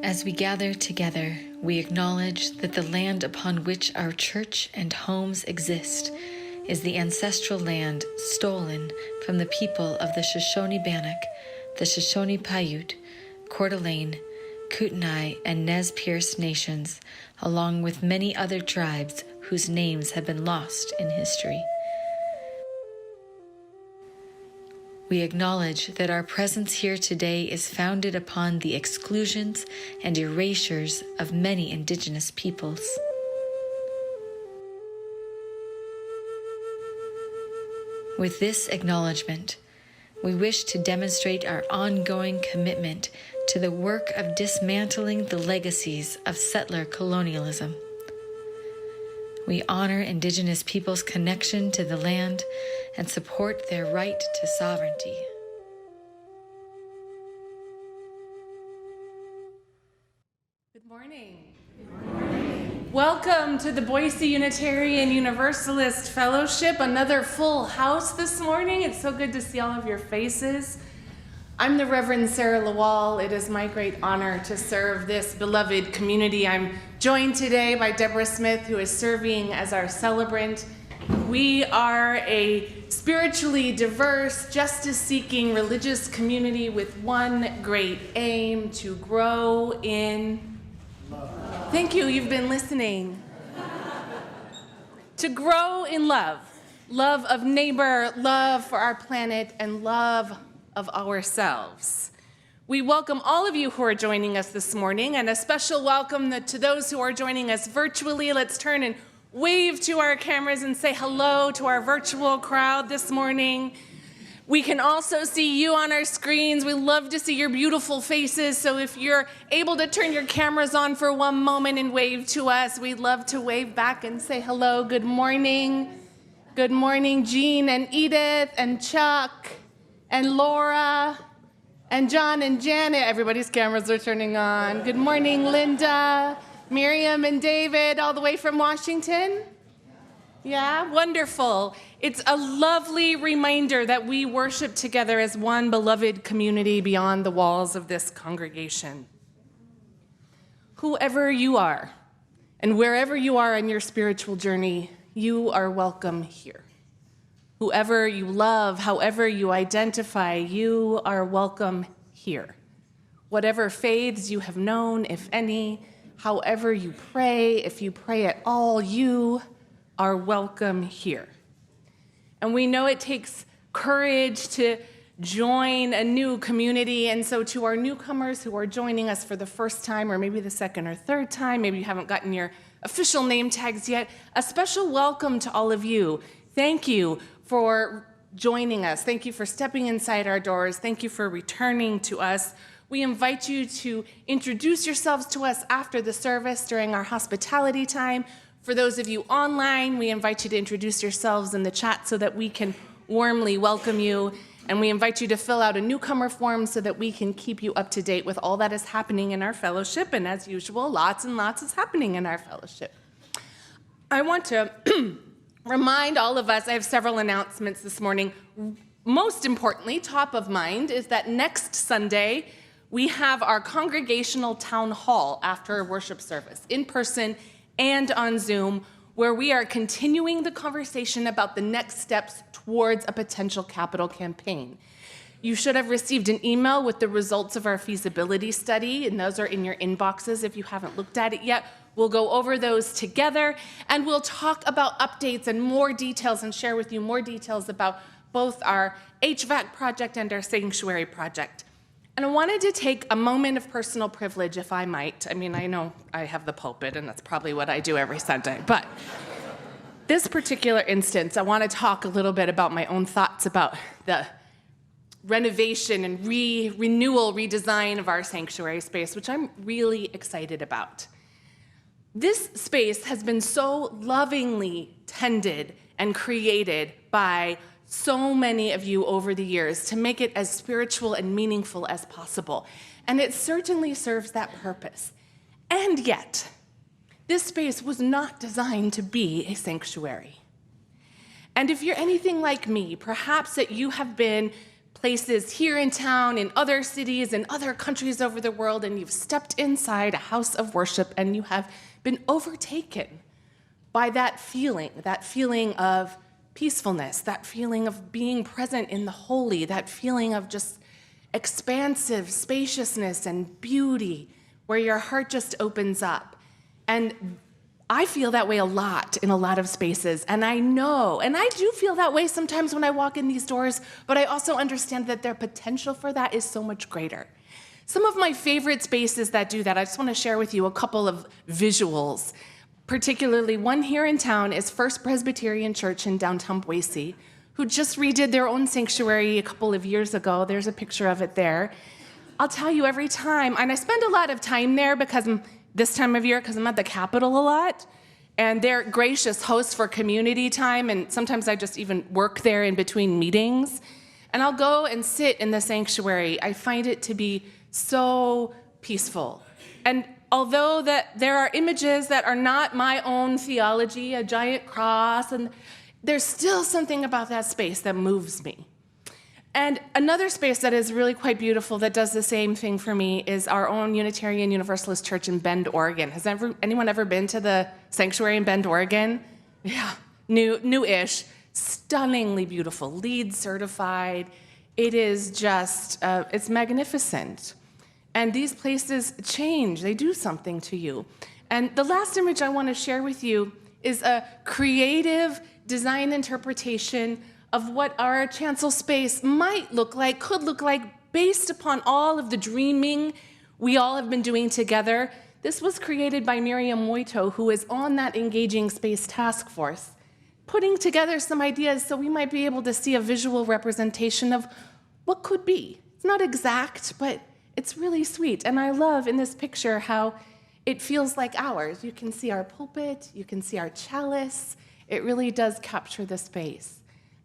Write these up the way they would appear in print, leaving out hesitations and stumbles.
As we gather together, we acknowledge that the land upon which our church and homes exist is the ancestral land stolen from the people of the Shoshone Bannock, the Shoshone Paiute, Coeur d'Alene, Kootenai, and Nez Perce nations, along with many other tribes whose names have been lost in history. We acknowledge that our presence here today is founded upon the exclusions and erasures of many indigenous peoples. With this acknowledgement, we wish to demonstrate our ongoing commitment to the work of dismantling the legacies of settler colonialism. We honor Indigenous peoples' connection to the land and support their right to sovereignty. Good morning. Welcome to the Boise Unitarian Universalist Fellowship. Another full house this morning. It's so good to see all of your faces. I'm the Reverend Sara LaWall. It is my great honor to serve this beloved community. I'm joined today by Debra Smith, who is serving as our celebrant. We are a spiritually diverse, justice-seeking religious community with one great aim: to grow in love. Thank you, you've been listening. To grow in love. Love of neighbor, love for our planet, and love of ourselves. We welcome all of you who are joining us this morning, and a special welcome to those who are joining us virtually. Let's turn and wave to our cameras and say hello to our virtual crowd this morning. We can also see you on our screens. We love to see your beautiful faces, so if you're able to turn your cameras on for one moment and wave to us, we'd love to wave back and say hello. Good morning. Good morning, Jean and Edith and Chuck and Laura and John and Janet. Everybody's cameras are turning on. Good morning, Linda, Miriam and David, all the way from Washington. Yeah, wonderful. It's a lovely reminder that we worship together as one beloved community beyond the walls of this congregation. Whoever you are, and wherever you are in your spiritual journey, you are welcome here. Whoever you love, however you identify, you are welcome here. Whatever faiths you have known, if any, however you pray, if you pray at all, you are welcome here. And we know it takes courage to join a new community, and so to our newcomers who are joining us for the first time, or maybe the second or third time, maybe you haven't gotten your official name tags yet, a special welcome to all of you. Thank you for joining us. Thank you for stepping inside our doors. Thank you for returning to us. We invite you to introduce yourselves to us after the service during our hospitality time. For those of you online, we invite you to introduce yourselves in the chat so that we can warmly welcome you. And we invite you to fill out a newcomer form so that we can keep you up to date with all that is happening in our fellowship. And as usual, lots and lots is happening in our fellowship. I want to remind all of us, I have several announcements this morning. Most importantly, top of mind, is that next Sunday, we have our congregational town hall after worship service, in person and on Zoom, where we are continuing the conversation about the next steps towards a potential capital campaign. You should have received an email with the results of our feasibility study, and those are in your inboxes if you haven't looked at it yet. We'll go over those together, and we'll talk about updates and more details and share with you more details about both our HVAC project and our sanctuary project. And I wanted to take a moment of personal privilege, if I might. I mean, I know I have the pulpit, and that's probably what I do every Sunday, but this particular instance, I want to talk a little bit about my own thoughts about the renovation and renewal, redesign of our sanctuary space, which I'm really excited about. This space has been so lovingly tended and created by so many of you over the years to make it as spiritual and meaningful as possible. And it certainly serves that purpose. And yet, this space was not designed to be a sanctuary. And if you're anything like me, perhaps that you have been places here in town, in other cities, in other countries over the world, and you've stepped inside a house of worship and you have been overtaken by that feeling of peacefulness, that feeling of being present in the holy, that feeling of just expansive spaciousness and beauty, where your heart just opens up. And I feel that way a lot in a lot of spaces, and I know, and I do feel that way sometimes when I walk in these doors, but I also understand that their potential for that is so much greater. Some of my favorite spaces that do that, I just want to share with you a couple of visuals. Particularly one here in town is First Presbyterian Church in downtown Boise, who just redid their own sanctuary a couple of years ago. There's a picture of it there. I'll tell you, every time, and I spend a lot of time there this time of year because I'm at the Capitol a lot, and they're gracious hosts for community time, and sometimes I just even work there in between meetings. And I'll go and sit in the sanctuary. I find it to be so peaceful. And although there are images that are not my own theology, a giant cross, and there's still something about that space that moves me. And another space that is really quite beautiful that does the same thing for me is our own Unitarian Universalist Church in Bend, Oregon. Has anyone ever been to the sanctuary in Bend, Oregon? Yeah, new-ish, stunningly beautiful, LEED certified. It is just, it's magnificent. And these places change, they do something to you. And the last image I want to share with you is a creative design interpretation of what our chancel space might look like, could look like, based upon all of the dreaming we all have been doing together. This was created by Miriam Moito, who is on that Engaging Space Task Force, putting together some ideas so we might be able to see a visual representation of what could be. It's not exact, but it's really sweet. And I love in this picture how it feels like ours. You can see our pulpit, you can see our chalice. It really does capture the space.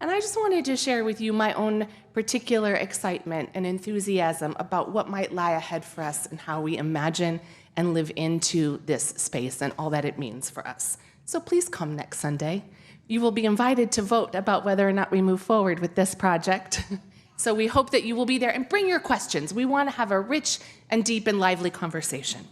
And I just wanted to share with you my own particular excitement and enthusiasm about what might lie ahead for us and how we imagine and live into this space and all that it means for us. So please come next Sunday. You will be invited to vote about whether or not we move forward with this project. So we hope that you will be there and bring your questions. We want to have a rich and deep and lively conversation.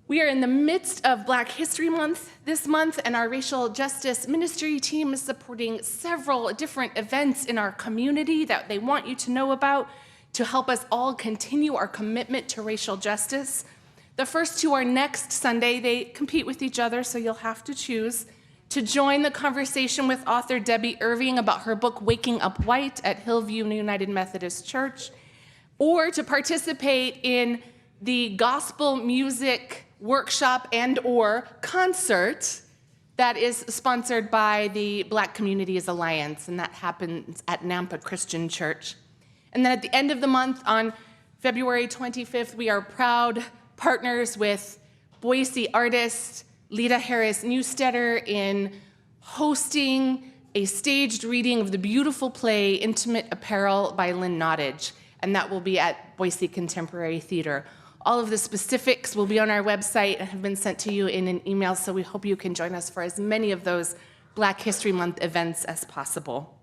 We are in the midst of Black History Month this month, and our racial justice ministry team is supporting several different events in our community that they want you to know about to help us all continue our commitment to racial justice. The first two are next Sunday. They compete with each other, so you'll have to choose to join the conversation with author Debbie Irving about her book, Waking Up White, at Hillview United Methodist Church, or to participate in the gospel music workshop and/or concert that is sponsored by the Black Communities Alliance, and that happens at Nampa Christian Church. And then at the end of the month, on February 25th, we are proud partners with Boise artist Lita Harris Newstetter in hosting a staged reading of the beautiful play Intimate Apparel by Lynn Nottage, and that will be at Boise Contemporary Theater. All of the specifics will be on our website and have been sent to you in an email, so we hope you can join us for as many of those Black History Month events as possible.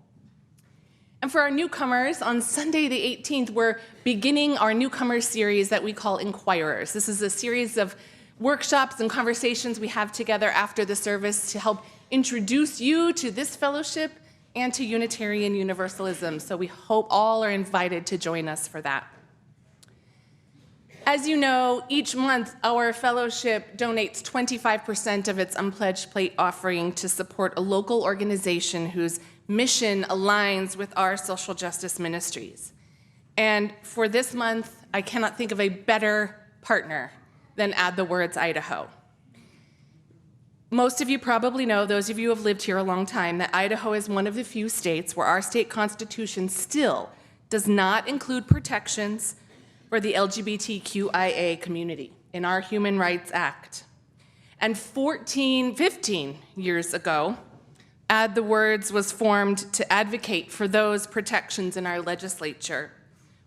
And for our newcomers, on Sunday the 18th, we're beginning our newcomer series that we call Inquirers. This is a series of workshops and conversations we have together after the service to help introduce you to this fellowship and to Unitarian Universalism. So we hope all are invited to join us for that. As you know, each month our fellowship donates 25% of its unpledged plate offering to support a local organization whose mission aligns with our social justice ministries. And for this month, I cannot think of a better partner than Add the Words Idaho. Most of you probably know, those of you who have lived here a long time, that Idaho is one of the few states where our state constitution still does not include protections for the LGBTQIA community in our Human Rights Act. And 15 years ago, Add the Words was formed to advocate for those protections in our legislature.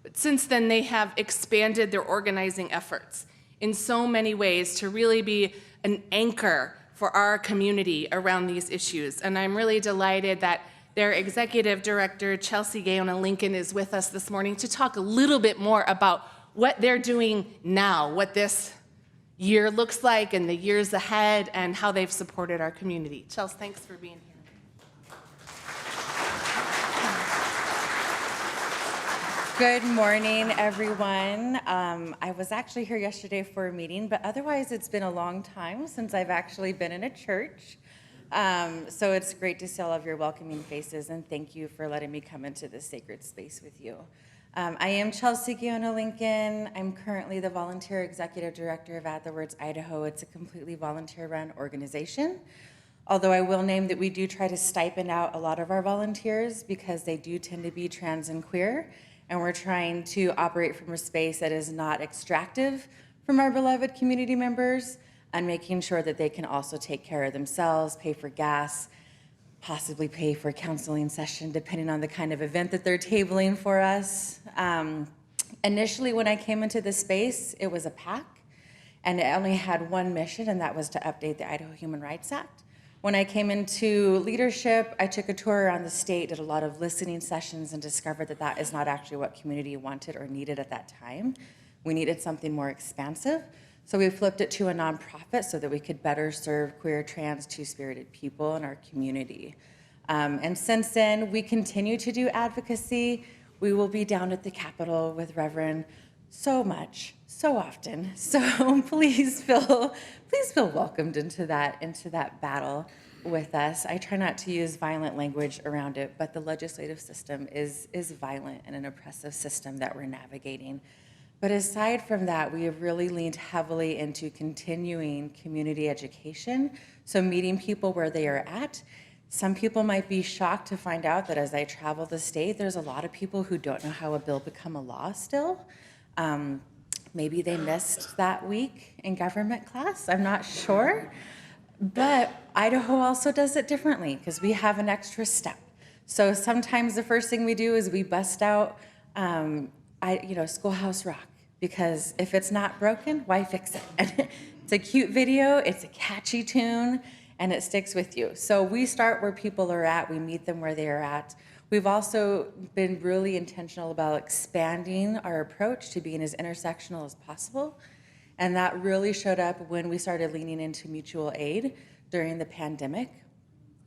But since then, they have expanded their organizing efforts in so many ways to really be an anchor for our community around these issues. And I'm really delighted that Their executive director, Chelsea Gaona Lincoln, is with us this morning to talk a little bit more about what they're doing now, what this year looks like and the years ahead, and how they've supported our community. Chelsea, thanks for being here. Good morning, everyone. I was actually here yesterday for a meeting, but otherwise it's been a long time since I've actually been in a church. So it's great to see all of your welcoming faces, and thank you for letting me come into this sacred space with you. I am Chelsea Gaona Lincoln. I'm currently the volunteer executive director of At the Words Idaho. It's a completely volunteer-run organization. Although I will name that we do try to stipend out a lot of our volunteers because they do tend to be trans and queer. And we're trying to operate from a space that is not extractive from our beloved community members, and making sure that they can also take care of themselves, pay for gas, possibly pay for a counseling session, depending on the kind of event that they're tabling for us. Initially, when I came into this space, it was a PAC, and it only had one mission, and that was to update the Idaho Human Rights Act. When I came into leadership, I took a tour around the state, did a lot of listening sessions, and discovered that that is not actually what community wanted or needed at that time. We needed something more expansive. So we flipped it to a nonprofit so that we could better serve queer, trans, two-spirited people in our community. And since then, we continue to do advocacy. We will be down at the Capitol with Reverend so much, so often. So please feel welcomed into that battle with us. I try not to use violent language around it, but the legislative system is violent and an oppressive system that we're navigating. But aside from that, we have really leaned heavily into continuing community education, so meeting people where they are at. Some people might be shocked to find out that as I travel the state, there's a lot of people who don't know how a bill become a law still. Maybe they missed that week in government class, I'm not sure. But Idaho also does it differently because we have an extra step. So sometimes the first thing we do is we bust out Schoolhouse Rock, because if it's not broken, why fix it? It's a cute video, it's a catchy tune, and it sticks with you. So we start where people are at, we meet them where they are at. We've also been really intentional about expanding our approach to being as intersectional as possible. And that really showed up when we started leaning into mutual aid during the pandemic.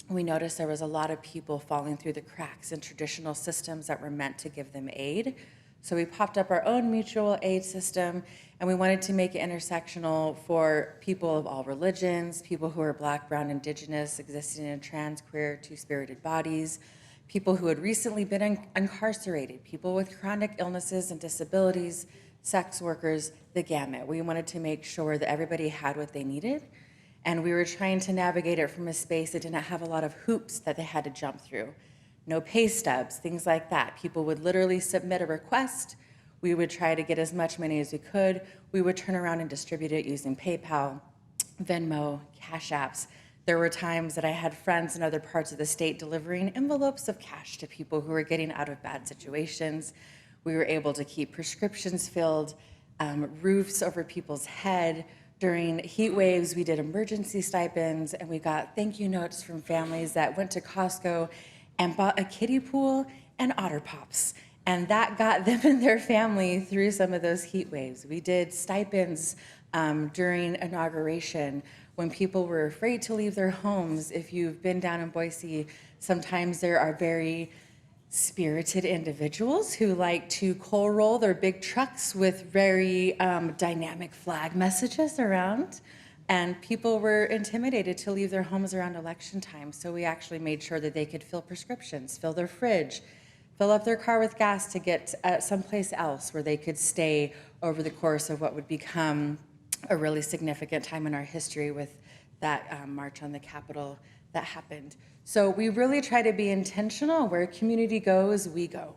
We noticed there was a lot of people falling through the cracks in traditional systems that were meant to give them aid. So we popped up our own mutual aid system, and we wanted to make it intersectional for people of all religions, people who are Black, Brown, Indigenous, existing in trans, queer, two-spirited bodies, people who had recently been incarcerated, people with chronic illnesses and disabilities, sex workers, the gamut. We wanted to make sure that everybody had what they needed, and we were trying to navigate it from a space that didn't have a lot of hoops that they had to jump through. No pay stubs, things like that. People would literally submit a request. We would try to get as much money as we could. We would turn around and distribute it using PayPal, Venmo, Cash Apps. There were times that I had friends in other parts of the state delivering envelopes of cash to people who were getting out of bad situations. We were able to keep prescriptions filled, roofs over people's head. During heat waves, we did emergency stipends, and we got thank you notes from families that went to Costco and bought a kiddie pool and Otter Pops. And that got them and their family through some of those heat waves. We did stipends during inauguration when people were afraid to leave their homes. If you've been down in Boise, sometimes there are very spirited individuals who like to coal roll their big trucks with very dynamic flag messages around. And people were intimidated to leave their homes around election time. So we actually made sure that they could fill prescriptions, fill their fridge, fill up their car with gas to get someplace else where they could stay over the course of what would become a really significant time in our history with that march on the Capitol that happened. So we really try to be intentional. Where community goes, we go.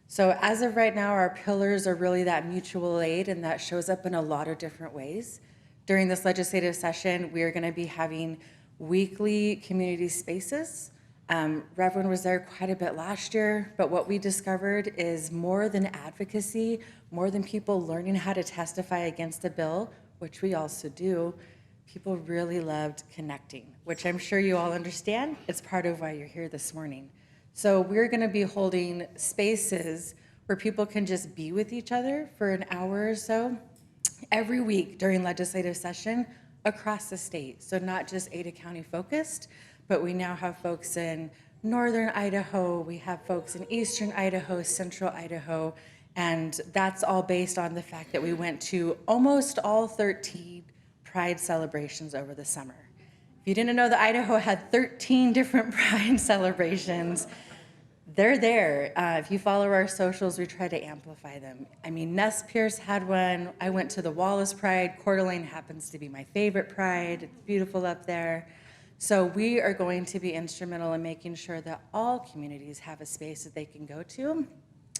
So as of right now, our pillars are really that mutual aid, and that shows up in a lot of different ways. During this legislative session, we are going to be having weekly community spaces. Reverend was there quite a bit last year, but what we discovered is more than advocacy, more than people learning how to testify against a bill, which we also do, people really loved connecting, which I'm sure you all understand. It's part of why you're here this morning. So we're going to be holding spaces where people can just be with each other for an hour or so every week during legislative session across the state. So not just Ada County focused, but we now have folks in northern Idaho, we have folks in eastern Idaho, central Idaho, and that's all based on the fact that we went to almost all 13 Pride celebrations over the summer. If you didn't know that Idaho had 13 different Pride celebrations, they're there. If you follow our socials, we try to amplify them. I mean, Ness Pierce had one. I went to the Wallace Pride. Coeur d'Alene happens to be my favorite Pride. It's beautiful up there. So we are going to be instrumental in making sure that all communities have a space that they can go to.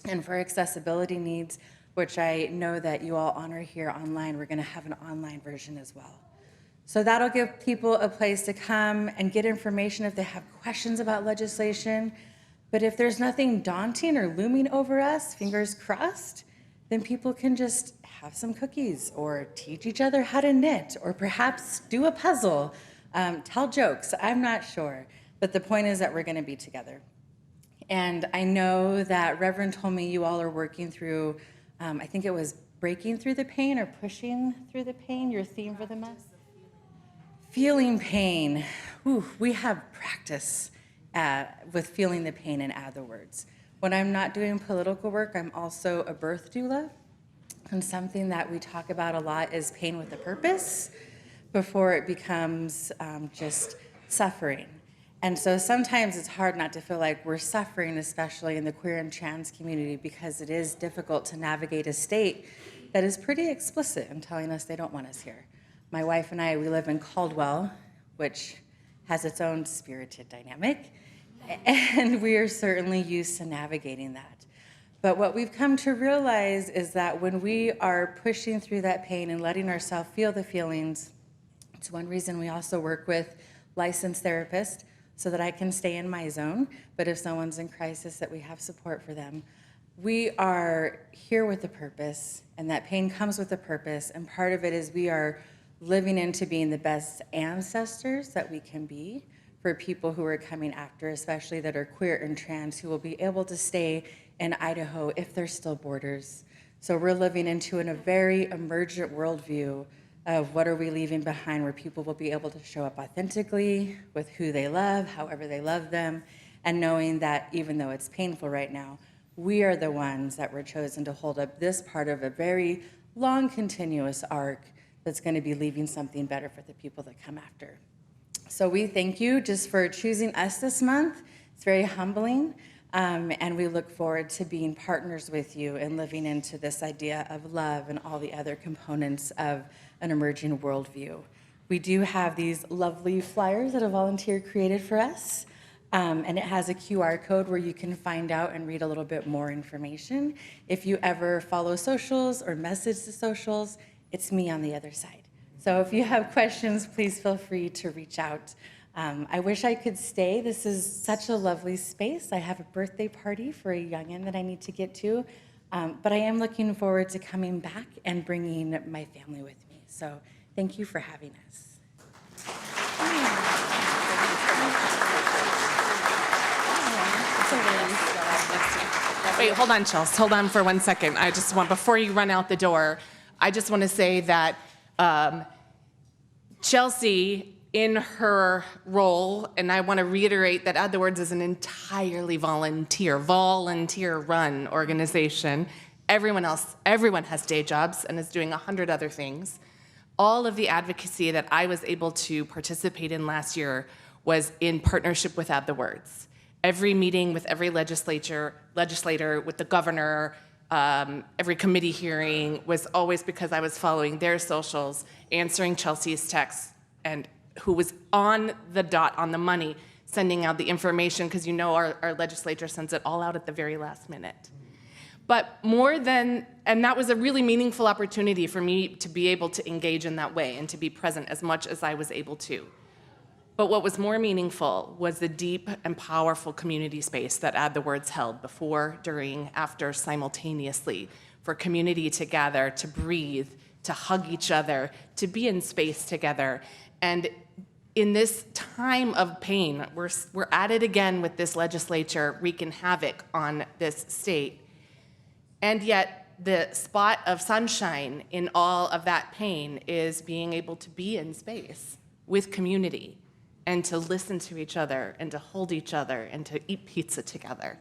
And for accessibility needs, which I know that you all honor here online, we're going to have an online version as well. So that'll give people a place to come and get information if they have questions about legislation. But if there's nothing daunting or looming over us, fingers crossed, then people can just have some cookies or teach each other how to knit or perhaps do a puzzle, tell jokes. I'm not sure. But the point is that we're going to be together. And I know that Reverend told me you all are working through, I think it was breaking through the pain or pushing through the pain, your theme for the month? Feeling pain. Ooh, we have practice with feeling the pain and add the words. When I'm not doing political work, I'm also a birth doula. And something that we talk about a lot is pain with a purpose before it becomes just suffering. And so sometimes it's hard not to feel like we're suffering, especially in the queer and trans community, because it is difficult to navigate a state that is pretty explicit in telling us they don't want us here. My wife and I, we live in Caldwell, which has its own spirited dynamic, and we are certainly used to navigating that. But what we've come to realize is that when we are pushing through that pain and letting ourselves feel the feelings, it's one reason we also work with licensed therapists so that I can stay in my zone, but if someone's in crisis, that we have support for them. We are here with a purpose, and that pain comes with a purpose, and part of it is we are living into being the best ancestors that we can be for people who are coming after, especially that are queer and trans, who will be able to stay in Idaho if there's still borders. So we're living into a very emergent worldview of what are we leaving behind, where people will be able to show up authentically with who they love, however they love them, and knowing that even though it's painful right now, we are the ones that were chosen to hold up this part of a very long, continuous arc that's going to be leaving something better for the people that come after. So we thank you just for choosing us this month. It's very humbling, and we look forward to being partners with you and living into this idea of love and all the other components of an emerging worldview. We do have these lovely flyers that a volunteer created for us, and it has a QR code where you can find out and read a little bit more information. If you ever follow socials or message the socials, it's me on the other side. So if you have questions, please feel free to reach out. I wish I could stay. This is such a lovely space. I have a birthday party for a youngin' that I need to get to, but I am looking forward to coming back and bringing my family with me. So thank you for having us. Wait, hold on, Chelsea. Hold on for 1 second. I just want, before you run out the door, I just want to say that Chelsea, in her role, and I want to reiterate that Add the Words is an entirely volunteer-run organization. Everyone has day jobs and is doing 100 other things. All of the advocacy that I was able to participate in last year was in partnership with Add the Words. Every meeting with every legislator, with the governor, every committee hearing was always because I was following their socials, answering Chelsea's texts, and who was on the dot, on the money, sending out the information, because you know our legislature sends it all out at the very last minute. But and that was a really meaningful opportunity for me to be able to engage in that way and to be present as much as I was able to. But what was more meaningful was the deep and powerful community space that Add the Words held before, during, after, simultaneously, for community to gather, to breathe, to hug each other, to be in space together. And in this time of pain, we're at it again with this legislature wreaking havoc on this state. And yet the spot of sunshine in all of that pain is being able to be in space with community and to listen to each other and to hold each other and to eat pizza together.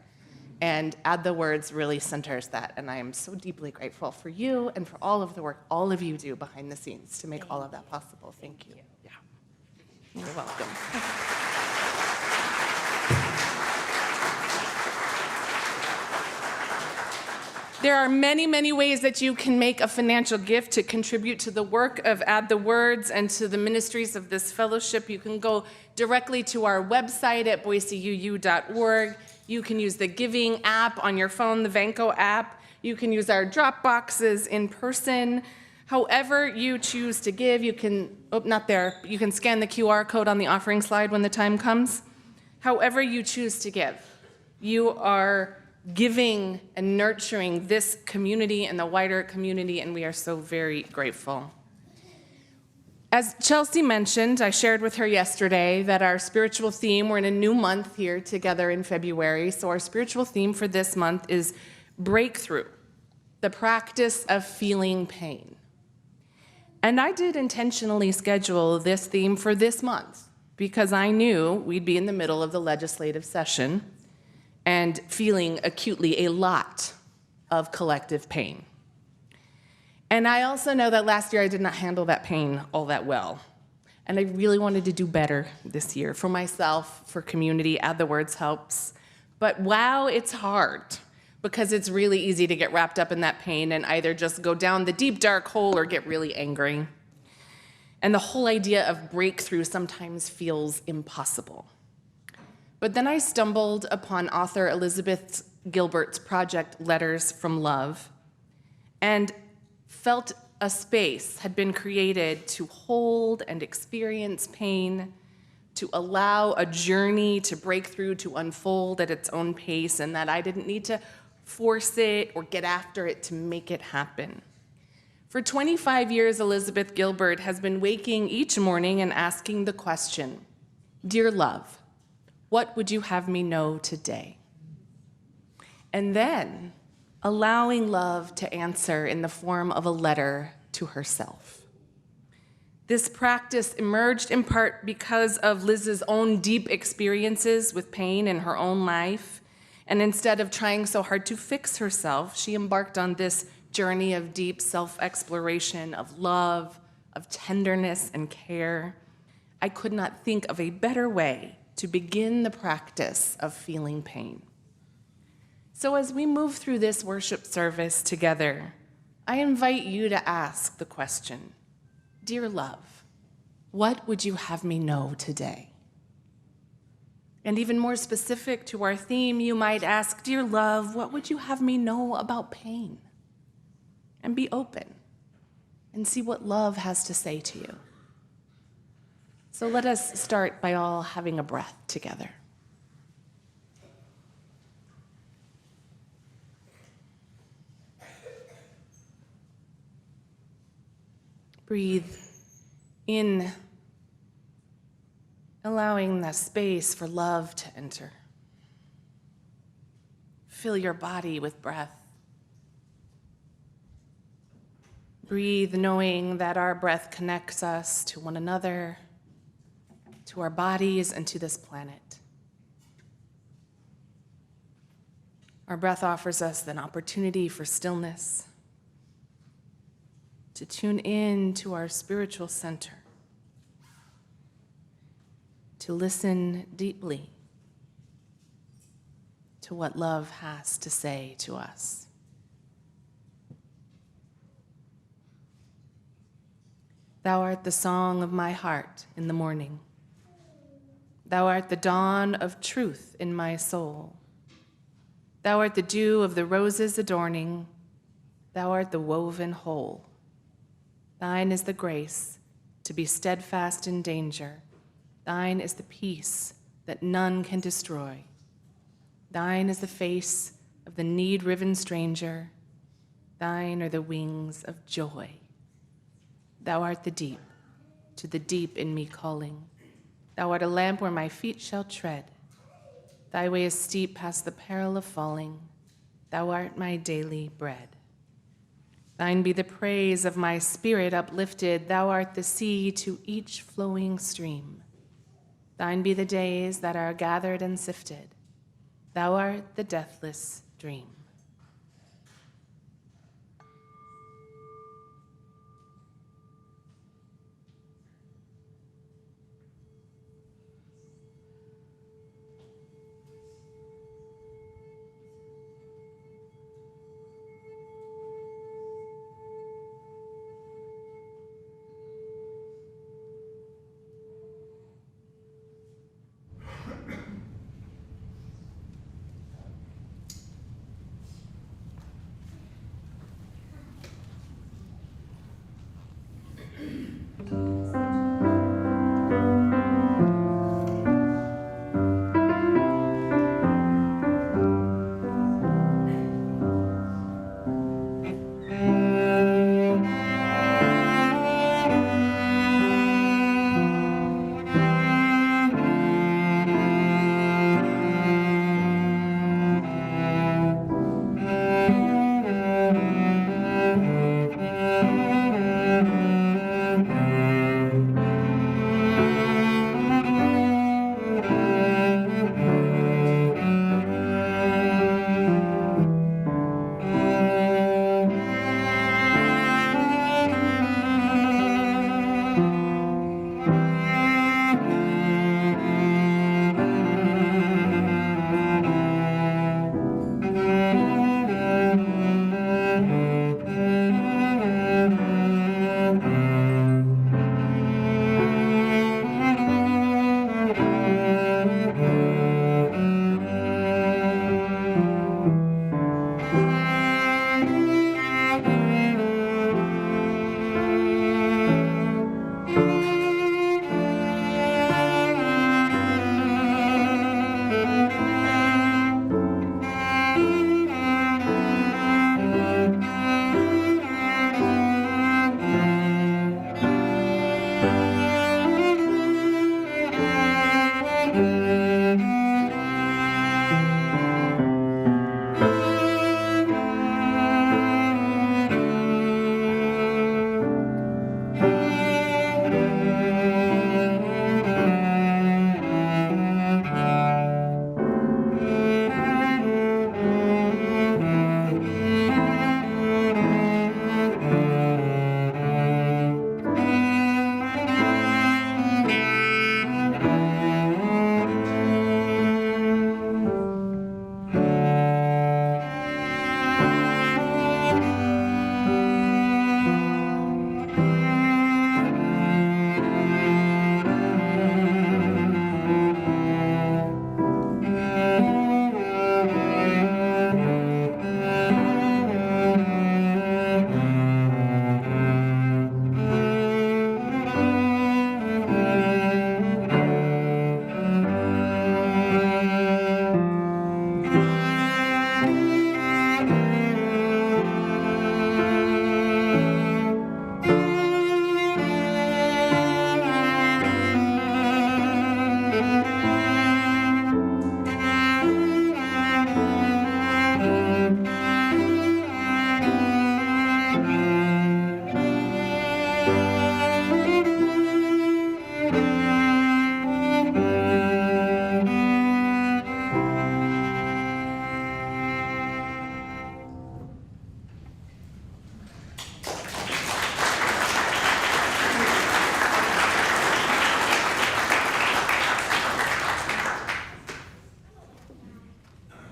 And Add the Words really centers that. And I am so deeply grateful for you and for all of the work all of you do behind the scenes to make all of that possible. Thank you. Yeah. You're welcome. There are many, many ways that you can make a financial gift to contribute to the work of Add the Words and to the ministries of this fellowship. You can go directly to our website at boiseuu.org. You can use the giving app on your phone, the Vanco app. You can use our drop boxes in person. However you choose to give, you can, you can scan the QR code on the offering slide when the time comes. However you choose to give, you are giving and nurturing this community and the wider community, and we are so very grateful. As Chelsea mentioned, I shared with her yesterday that our spiritual theme, we're in a new month here together in February, so our spiritual theme for this month is breakthrough, the practice of feeling pain. And I did intentionally schedule this theme for this month because I knew we'd be in the middle of the legislative session and feeling acutely a lot of collective pain. And I also know that last year I did not handle that pain all that well. And I really wanted to do better this year for myself, for community. Add the Words helps. But wow, it's hard because it's really easy to get wrapped up in that pain and either just go down the deep, dark hole or get really angry. And the whole idea of breakthrough sometimes feels impossible. But then I stumbled upon author Elizabeth Gilbert's project, Letters from Love, and felt a space had been created to hold and experience pain, to allow a journey to break through, to unfold at its own pace, and that I didn't need to force it or get after it to make it happen. For 25 years, Elizabeth Gilbert has been waking each morning and asking the question, "Dear love, what would you have me know today?" And then allowing love to answer in the form of a letter to herself. This practice emerged in part because of Liz's own deep experiences with pain in her own life. And instead of trying so hard to fix herself, she embarked on this journey of deep self-exploration, of love, of tenderness and care. I could not think of a better way to begin the practice of feeling pain. So as we move through this worship service together, I invite you to ask the question, "Dear love, what would you have me know today?" And even more specific to our theme, you might ask, "Dear love, what would you have me know about pain?" And be open and see what love has to say to you. So let us start by all having a breath together. Breathe in, allowing the space for love to enter. Fill your body with breath. Breathe knowing that our breath connects us to one another, to our bodies, and to this planet. Our breath offers us an opportunity for stillness, to tune in to our spiritual center, to listen deeply to what love has to say to us. Thou art the song of my heart in the morning. Thou art the dawn of truth in my soul. Thou art the dew of the roses adorning. Thou art the woven whole. Thine is the grace to be steadfast in danger. Thine is the peace that none can destroy. Thine is the face of the need-riven stranger. Thine are the wings of joy. Thou art the deep, to the deep in me calling. Thou art a lamp where my feet shall tread. Thy way is steep past the peril of falling. Thou art my daily bread. Thine be the praise of my spirit uplifted. Thou art the sea to each flowing stream. Thine be the days that are gathered and sifted. Thou art the deathless dream.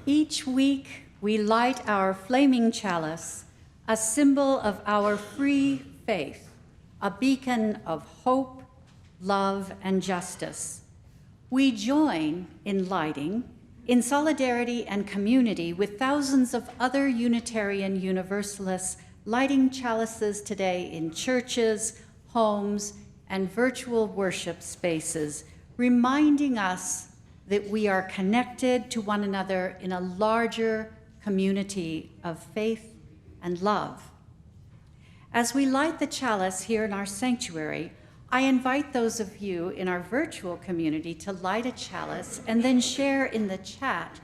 Each week, we light our flaming chalice, a symbol of our free faith, a beacon of hope, love, and justice. We join in lighting, in solidarity and community with thousands of other Unitarian Universalists lighting chalices today in churches, homes, and virtual worship spaces, reminding us that we are connected to one another in a larger community of faith and love. As we light the chalice here in our sanctuary, I invite those of you in our virtual community to light a chalice and then share in the chat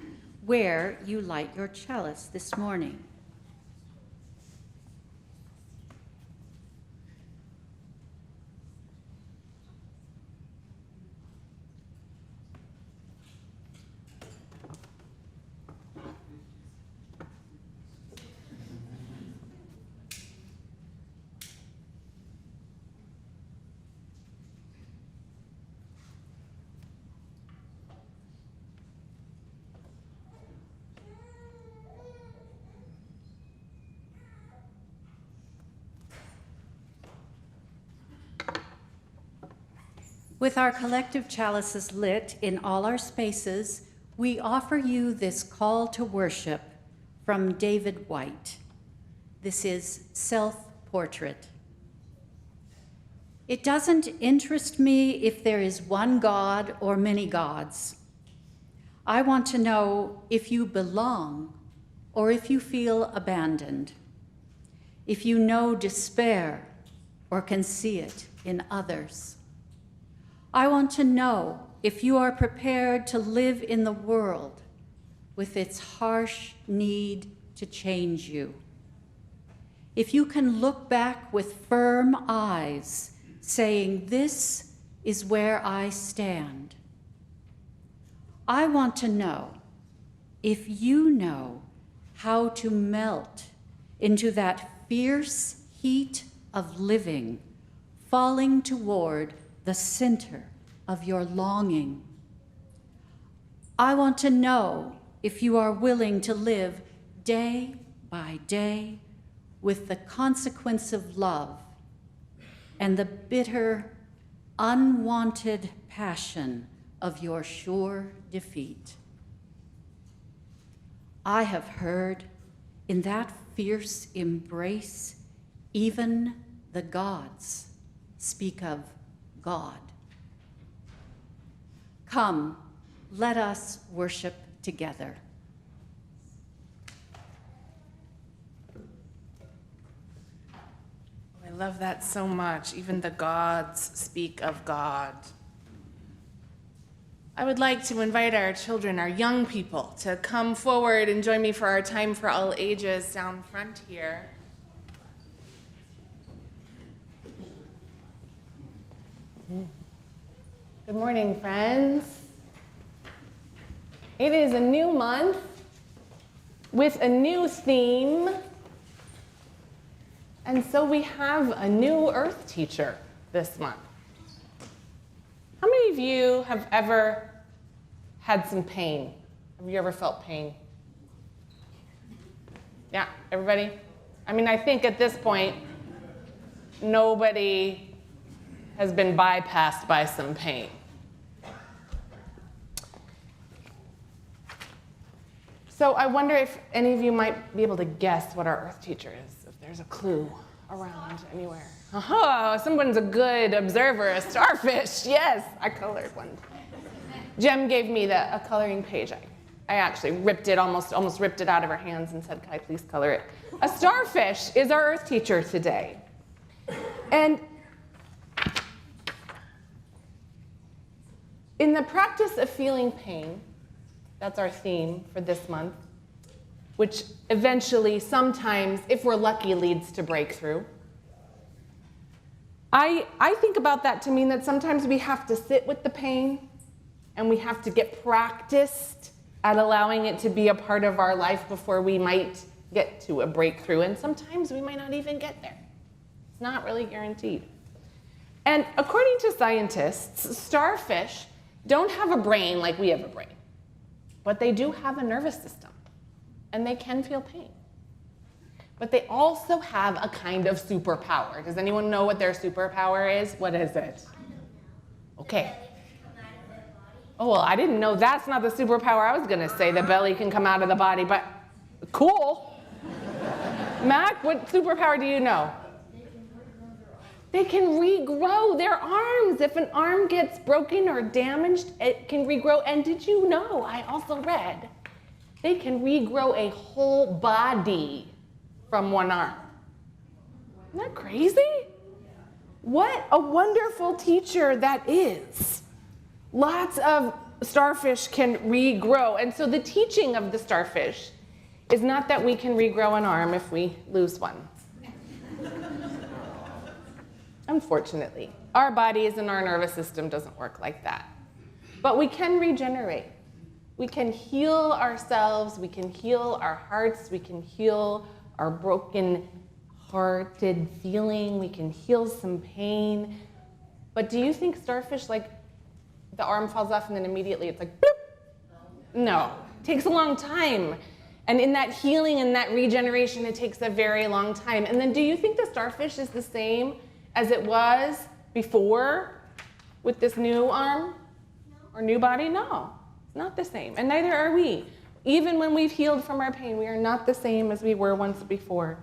where you light your chalice this morning. With our collective chalices lit in all our spaces, we offer you this call to worship from David White. This is self-portrait. It doesn't interest me if there is one God or many gods. I want to know if you belong or if you feel abandoned, if you know despair or can see it in others. I want to know if you are prepared to live in the world with its harsh need to change you. If you can look back with firm eyes, saying, "This is where I stand." I want to know if you know how to melt into that fierce heat of living, falling toward the center of your longing. I want to know if you are willing to live day by day with the consequence of love and the bitter, unwanted passion of your sure defeat. I have heard in that fierce embrace, even the gods speak of God. Come, let us worship together. I love that so much. Even the gods speak of God. I would like to invite our children, our young people, to come forward and join me for our time for all ages down front here. Good morning, friends. It is a new month with a new theme. And so we have a new Earth teacher this month. How many of you have ever had some pain? Have you ever felt pain? Yeah, everybody? I mean, I think at this point, nobody has been bypassed by some pain. So I wonder if any of you might be able to guess what our Earth teacher is, if there's a clue around anywhere. Oh, someone's a good observer, a starfish. Yes, I colored one. Jem gave me a coloring page. I actually ripped it, almost ripped it out of her hands and said, "Can I please color it?" A starfish is our Earth teacher today. And in the practice of feeling pain, that's our theme for this month, which eventually, sometimes, if we're lucky, leads to breakthrough. I think about that to mean that sometimes we have to sit with the pain and we have to get practiced at allowing it to be a part of our life before we might get to a breakthrough. And sometimes we might not even get there. It's not really guaranteed. And according to scientists, starfish don't have a brain like we have a brain, but they do have a nervous system, and they can feel pain. But they also have a kind of superpower. Does anyone know what their superpower is? What is it? Okay. Oh, well, I didn't know that's not the superpower I was going to say. The belly can come out of the body, but cool. Mac, what superpower do you know? They can regrow their arms. If an arm gets broken or damaged, it can regrow. And did you know, I also read, they can regrow a whole body from one arm. Isn't that crazy? What a wonderful teacher that is. Lots of starfish can regrow. And so the teaching of the starfish is not that we can regrow an arm if we lose one. Unfortunately, our bodies and our nervous system doesn't work like that. But we can regenerate. We can heal ourselves, we can heal our hearts, we can heal our broken-hearted feeling, we can heal some pain. But do you think starfish, like, the arm falls off and then immediately it's like, bloop? No, it takes a long time. And in that healing and that regeneration, it takes a very long time. And then do you think the starfish is the same as it was before with this new arm or new body? No. Not the same, and neither are we. Even when we've healed from our pain, we are not the same as we were once before.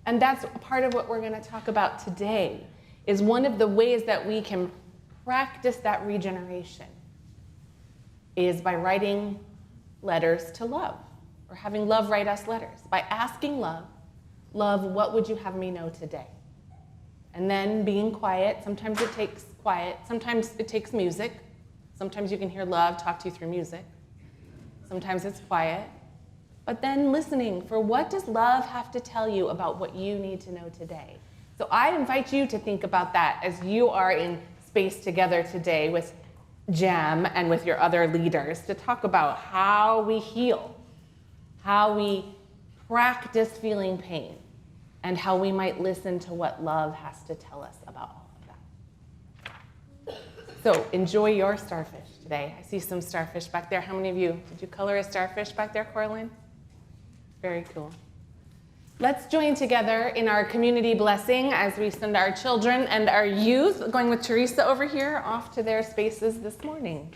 And that's part of what we're going to talk about today, is one of the ways that we can practice that regeneration is by writing letters to love, or having love write us letters, by asking love, what would you have me know today? And then being quiet. Sometimes it takes quiet, sometimes it takes music. Sometimes you can hear love talk to you through music. Sometimes it's quiet. But then listening for what does love have to tell you about what you need to know today. So I invite you to think about that as you are in space together today with Jem and with your other leaders to talk about how we heal, how we practice feeling pain, and how we might listen to what love has to tell us about all of that. So enjoy your starfish today. I see some starfish back there. How many of you, did you color a starfish back there, Coraline? Very cool. Let's join together in our community blessing as we send our children and our youth, going with Teresa over here, off to their spaces this morning.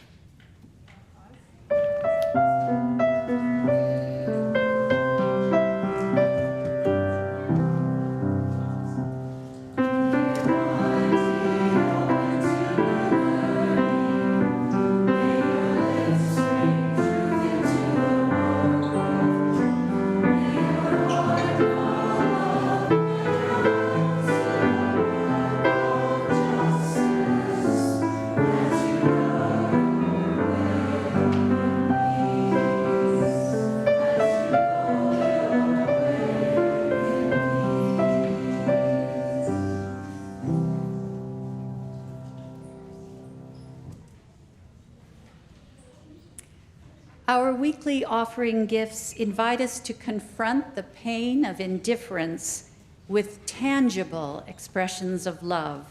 Our weekly offering gifts invite us to confront the pain of indifference with tangible expressions of love.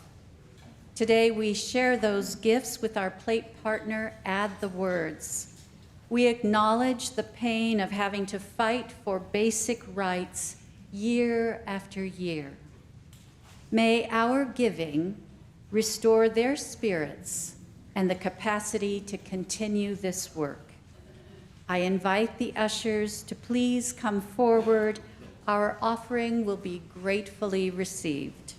Today, we share those gifts with our plate partner, Add the Words. We acknowledge the pain of having to fight for basic rights year after year. May our giving restore their spirits and the capacity to continue this work. I invite the ushers to please come forward. Our offering will be gratefully received.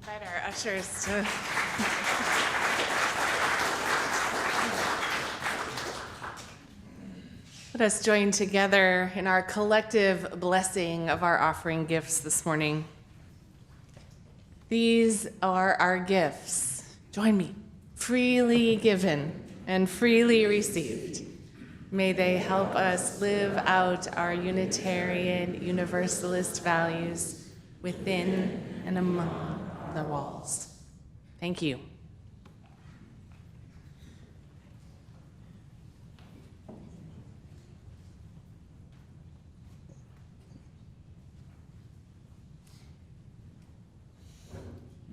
Invite our ushers to. Let us join together in our collective blessing of our offering gifts this morning. These are our gifts. Join me. Freely given and freely received. May they help us live out our Unitarian Universalist values within and among the walls. Thank you.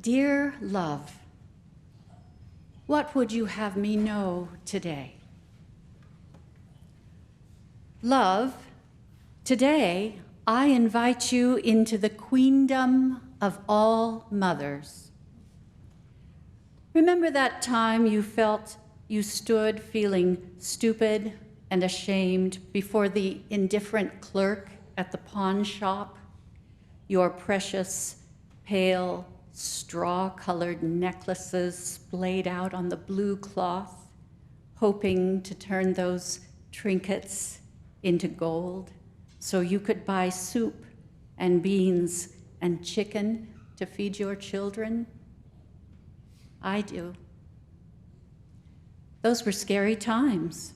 Dear love, what would you have me know today? Love, today I invite you into the queendom of all mothers. Remember that time you felt you stood feeling stupid and ashamed before the indifferent clerk at the pawn shop? Your precious, pale, straw-colored necklaces splayed out on the blue cloth, hoping to turn those trinkets into gold so you could buy soup and beans and chicken to feed your children? I do. Those were scary times,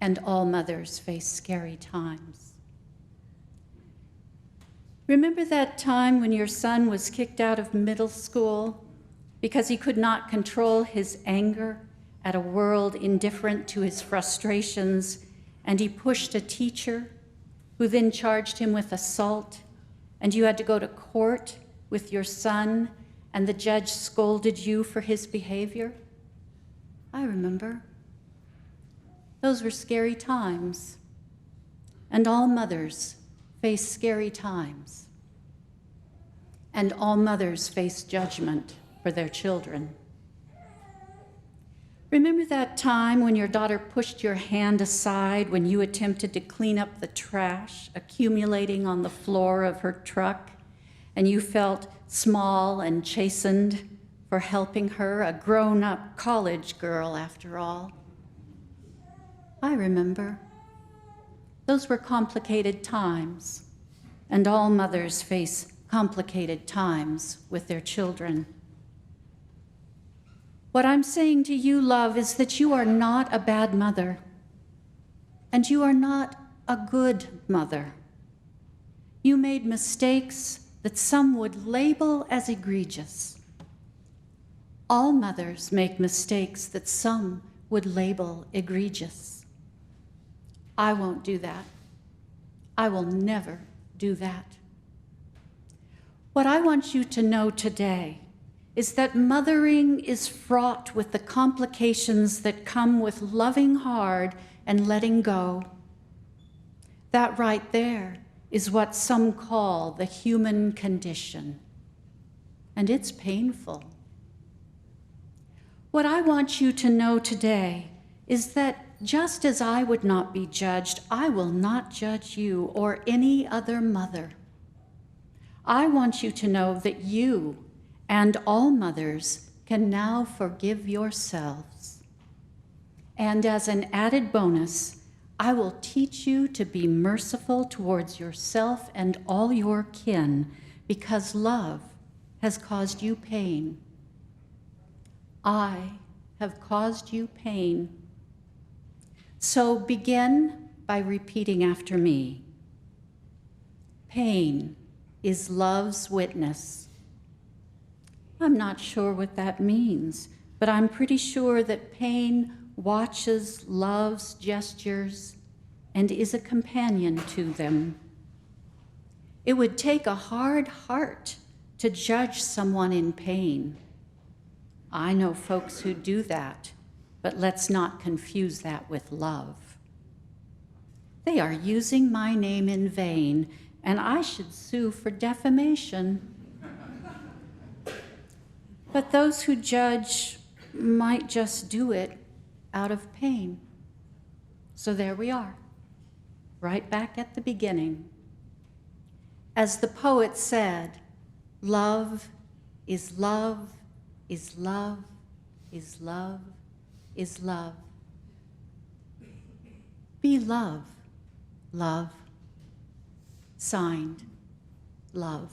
and all mothers face scary times. Remember that time when your son was kicked out of middle school because he could not control his anger at a world indifferent to his frustrations, and he pushed a teacher who then charged him with assault, and you had to go to court with your son, and the judge scolded you for his behavior? I remember. Those were scary times, and all mothers face scary times, and all mothers face judgment for their children. Remember that time when your daughter pushed your hand aside when you attempted to clean up the trash accumulating on the floor of her truck, and you felt small and chastened for helping her, a grown-up college girl after all? I remember. Those were complicated times, and all mothers face complicated times with their children. What I'm saying to you, love, is that you are not a bad mother, and you are not a good mother. You made mistakes that some would label as egregious. All mothers make mistakes that some would label egregious. I won't do that. I will never do that. What I want you to know today is that mothering is fraught with the complications that come with loving hard and letting go. That right there is what some call the human condition, and it's painful. What I want you to know today is that just as I would not be judged, I will not judge you or any other mother. I want you to know that you and all mothers can now forgive yourselves. And as an added bonus, I will teach you to be merciful towards yourself and all your kin, because love has caused you pain. I have caused you pain. So begin by repeating after me. Pain is love's witness. I'm not sure what that means, but I'm pretty sure that pain watches love's gestures and is a companion to them. It would take a hard heart to judge someone in pain. I know folks who do that, but let's not confuse that with love. They are using my name in vain, and I should sue for defamation. But those who judge might just do it out of pain. So there we are, right back at the beginning. As the poet said, love is love, is love, is love, is love. Be love, love. Signed, love.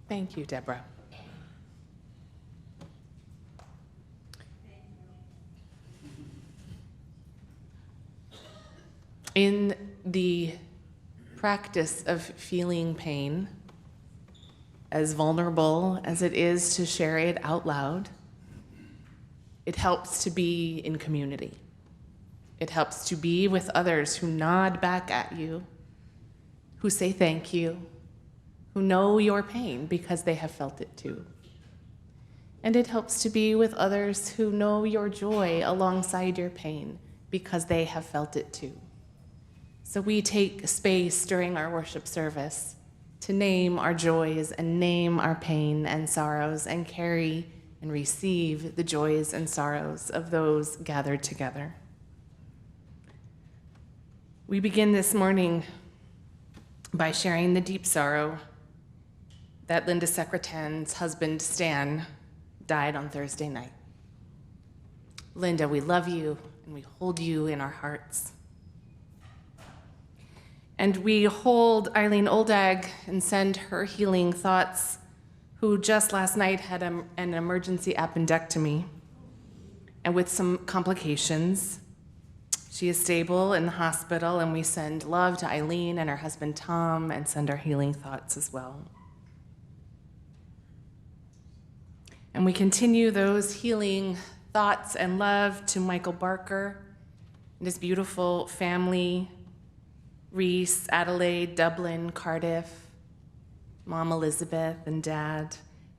Thank you, Debra. In the practice of feeling pain, as vulnerable as it is to share it out loud, it helps to be in community. It helps to be with others who nod back at you, who say thank you, who know your pain because they have felt it too. And it helps to be with others who know your joy alongside your pain because they have felt it too. So we take space during our worship service to name our joys and name our pain and sorrows and carry and receive the joys and sorrows of those gathered together. We begin this morning by sharing the deep sorrow that Linda Secretan's husband, Stan, died on Thursday night. Linda, we love you and we hold you in our hearts. And we hold Eileen Oldag and send her healing thoughts, who just last night had an emergency appendectomy and with some complications. She is stable in the hospital, and we send love to Eileen and her husband Tom and send our healing thoughts as well. And we continue those healing thoughts and love to Michael Barker and his beautiful family, Reese, Adelaide, Dublin, Cardiff, Mom Elizabeth, and Dad.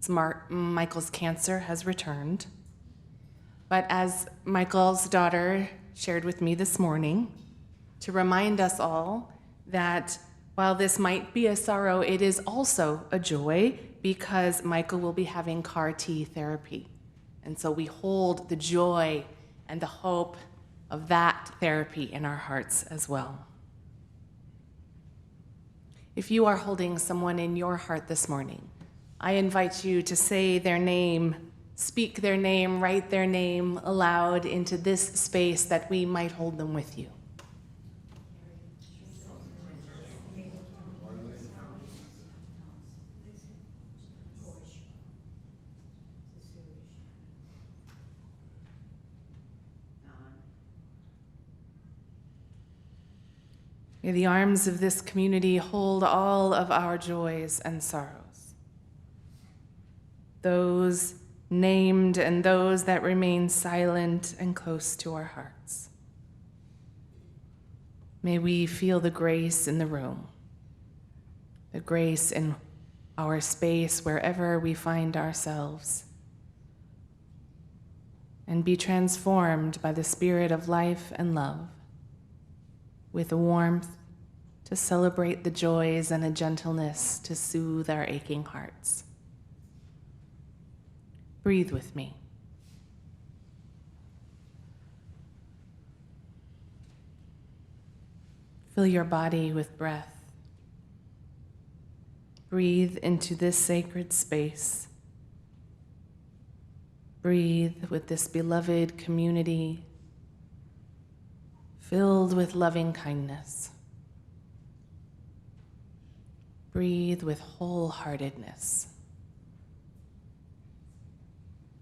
Michael's cancer has returned. But as Michael's daughter shared with me this morning, to remind us all that while this might be a sorrow, it is also a joy because Michael will be having CAR-T therapy. And so we hold the joy and the hope of that therapy in our hearts as well. If you are holding someone in your heart this morning, I invite you to say their name, speak their name, write their name aloud into this space that we might hold them with you. May the arms of this community hold all of our joys and sorrows, those named and those that remain silent and close to our hearts. May we feel the grace in the room, the grace in our space wherever we find ourselves, and be transformed by the spirit of life and love, with a warmth to celebrate the joys and a gentleness to soothe our aching hearts. Breathe with me. Fill your body with breath. Breathe into this sacred space. Breathe with this beloved community filled with loving kindness. Breathe with wholeheartedness.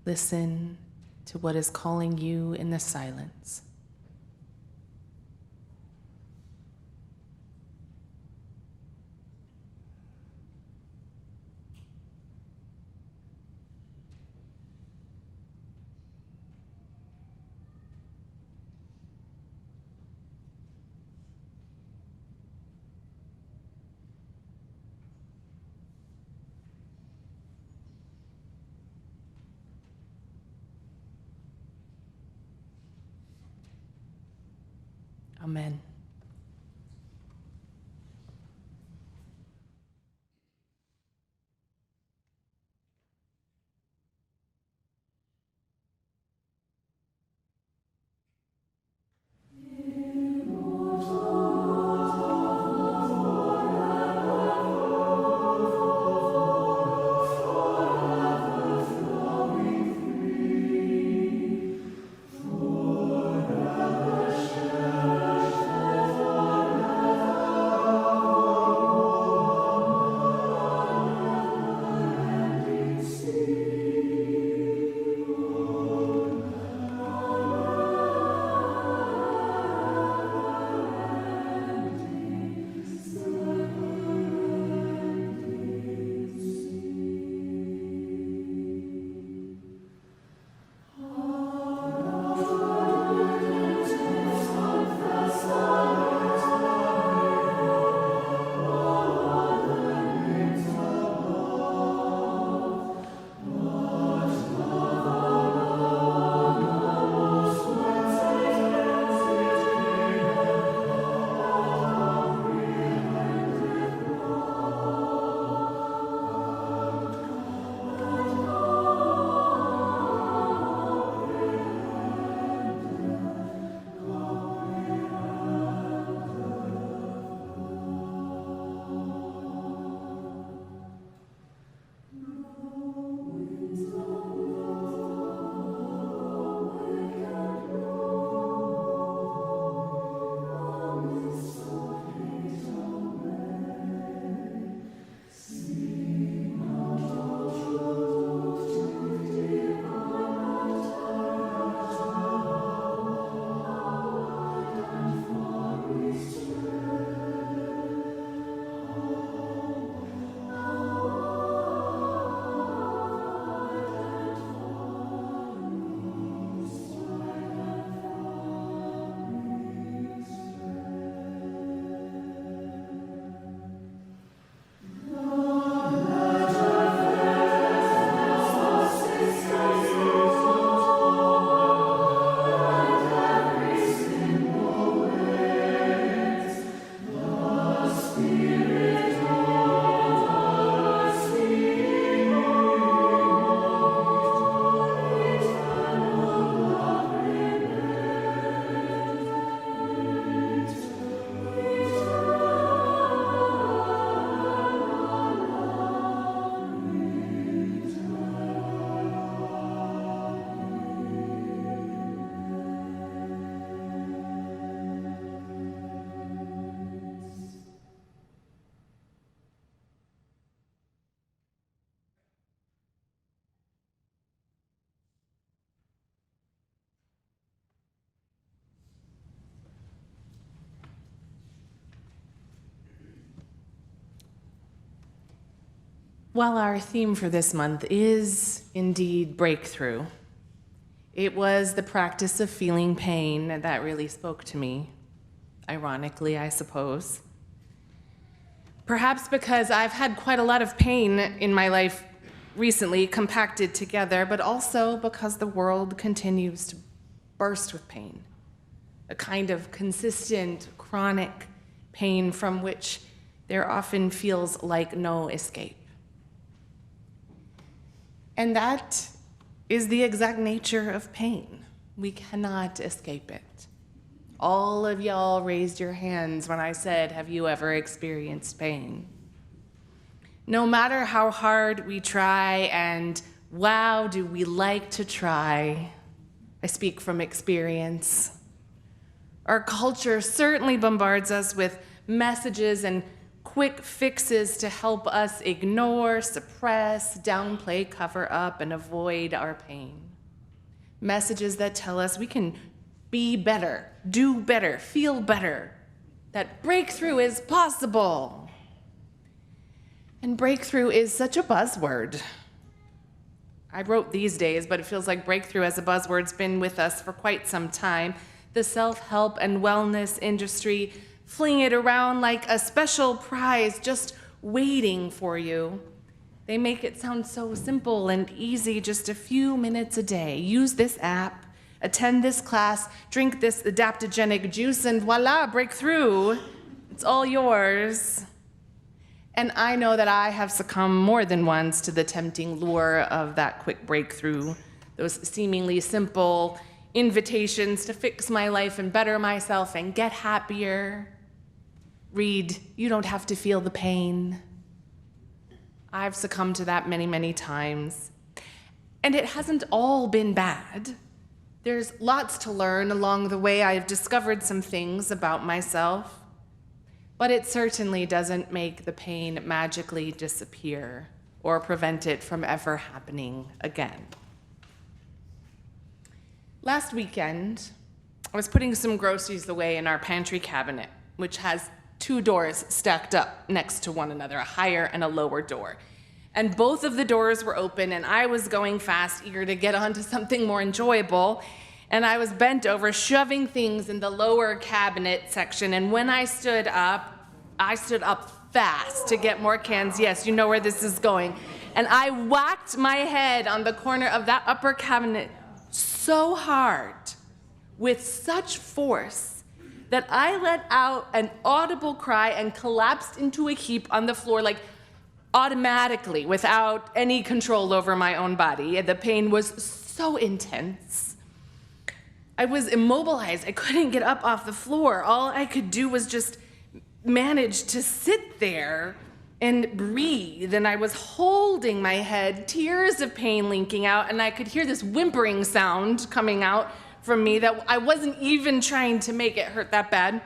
Listen to what is calling you in the silence. Amen. Immortal Well, our theme for this month is indeed breakthrough. It was the practice of feeling pain that really spoke to me, ironically, I suppose. Perhaps because I've had quite a lot of pain in my life recently compacted together, but also because the world continues to burst with pain, a kind of consistent, chronic pain from which there often feels like no escape. And that is the exact nature of pain. We cannot escape it. All of y'all raised your hands when I said, have you ever experienced pain? No matter how hard we try, and wow, do we like to try, I speak from experience. Our culture certainly bombards us with messages and quick fixes to help us ignore, suppress, downplay, cover up, and avoid our pain. Messages that tell us we can be better, do better, feel better, that breakthrough is possible. And breakthrough is such a buzzword. I wrote these days, but it feels like breakthrough as a buzzword's been with us for quite some time. The self-help and wellness industry fling it around like a special prize just waiting for you. They make it sound so simple and easy, just a few minutes a day. Use this app, attend this class, drink this adaptogenic juice, and voila, breakthrough. It's all yours. And I know that I have succumbed more than once to the tempting lure of that quick breakthrough, those seemingly simple invitations to fix my life and better myself and get happier. Read, you don't have to feel the pain. I've succumbed to that many, many times. And it hasn't all been bad. There's lots to learn along the way. I've discovered some things about myself. But it certainly doesn't make the pain magically disappear or prevent it from ever happening again. Last weekend, I was putting some groceries away in our pantry cabinet, which has 2 doors stacked up next to one another, a higher and a lower door. And both of the doors were open, and I was going fast, eager to get onto something more enjoyable. And I was bent over, shoving things in the lower cabinet section. And when I stood up fast to get more cans. Yes, you know where this is going. And I whacked my head on the corner of that upper cabinet so hard, with such force, that I let out an audible cry and collapsed into a heap on the floor, like automatically, without any control over my own body. The pain was so intense. I was immobilized. I couldn't get up off the floor. All I could do was just manage to sit there and breathe. And I was holding my head, tears of pain leaking out, and I could hear this whimpering sound coming out from me that I wasn't even trying to make it hurt that bad.